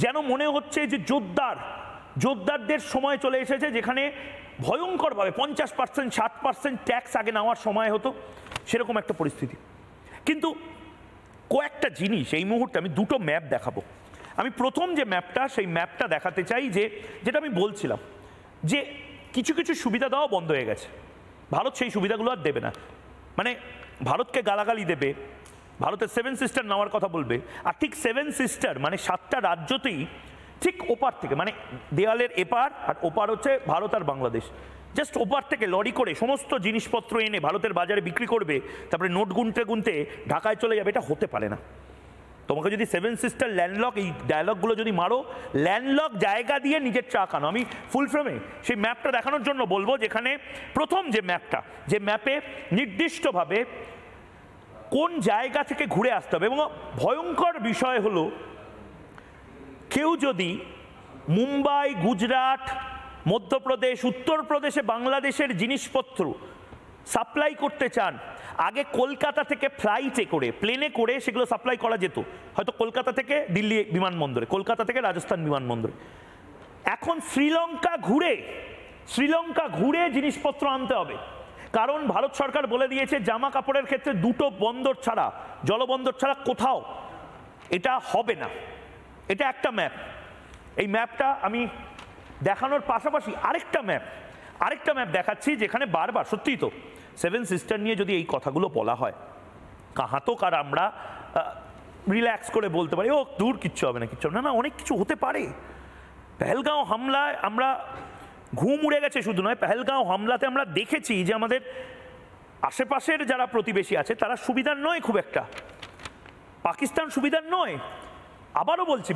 যেন মনে হচ্ছে যে যোদ্ধারদের সময় চলে এসেছে, যেখানে ভয়ঙ্করভাবে 50% 60% ট্যাক্স আগে নেওয়ার সময় হতো, সেরকম একটা পরিস্থিতি। কিন্তু কয়েকটা জিনিস এই মুহূর্তে আমি দুটো ম্যাপ দেখাবো। আমি প্রথম যে ম্যাপটা, সেই ম্যাপটা দেখাতে চাই, যেটা আমি বলছিলাম যে কিছু কিছু সুবিধা দেওয়া বন্ধ হয়ে গেছে। ভারত সেই সুবিধাগুলো আর দেবে না। মানে ভারতকে গালাগালি দেবে, ভারতের 7 সিস্টার নেওয়ার কথা বলবে, আর ঠিক 7 সিস্টার মানে 7টা রাজ্যতেই ঠিক ওপার থেকে, মানে দেয়ালের এপার আর ওপার হচ্ছে ভারত আর বাংলাদেশ, জাস্ট ওপার থেকে লরি করে সমস্ত জিনিসপত্র এনে ভারতের বাজারে বিক্রি করবে, তারপরে নোট গুনতে গুনতে ঢাকায় চলে যাবে। এটা হতে পারে না। তোমাকে যদি 7 সিস্টার ল্যান্ডলক, এই ডায়লগগুলো যদি মারো, ল্যান্ডলক জায়গা দিয়ে নিজের চা খানো। আমি ফুল ফ্রেমে সেই ম্যাপটা দেখানোর জন্য বলবো, যেখানে প্রথম যে ম্যাপটা, যে ম্যাপে নির্দিষ্টভাবে কোন জায়গা থেকে ঘুরে আসতে হবে। এবং ভয়ঙ্কর বিষয় হলো, কেউ যদি মুম্বাই, গুজরাট, মধ্যপ্রদেশ, উত্তরপ্রদেশে বাংলাদেশের জিনিসপত্র সাপ্লাই করতে চান, আগে কলকাতা থেকে ফ্লাইটে করে, প্লেনে করে সেগুলো সাপ্লাই করা যেত, হয়তো কলকাতা থেকে দিল্লি বিমানবন্দরে, কলকাতা থেকে রাজস্থান বিমানবন্দরে। এখন শ্রীলঙ্কা ঘুরে জিনিসপত্র আনতে হবে, কারণ ভারত সরকার বলে দিয়েছে জামা কাপড়ের ক্ষেত্রে দুটো বন্দর ছাড়া, জলবন্দর ছাড়া কোথাও এটা হবে না। এটা একটা ম্যাপ। এই ম্যাপটা আমি দেখানোর পাশাপাশি আরেকটা ম্যাপ দেখাচ্ছি, যেখানে বারবার, সত্যিই তো 7 সিস্টার নিয়ে যদি এই কথাগুলো বলা হয়, কাহাতক আর আমরা রিল্যাক্স করে বলতে পারি, ও দূর কিচ্ছু হবে না, কিচ্ছু হবে না, অনেক কিছু হতে পারে। পেহেলগাঁও হামলায় আমরা ঘুম উড়ে গেছে, শুধু নয়, পেহেলগাঁও হামলাতে আমরা দেখেছি যে আমাদের আশেপাশের যারা প্রতিবেশী আছে তারা সুবিধার নয় খুব একটা, পাকিস্তান সুবিধার নয়। আবারও বলছি,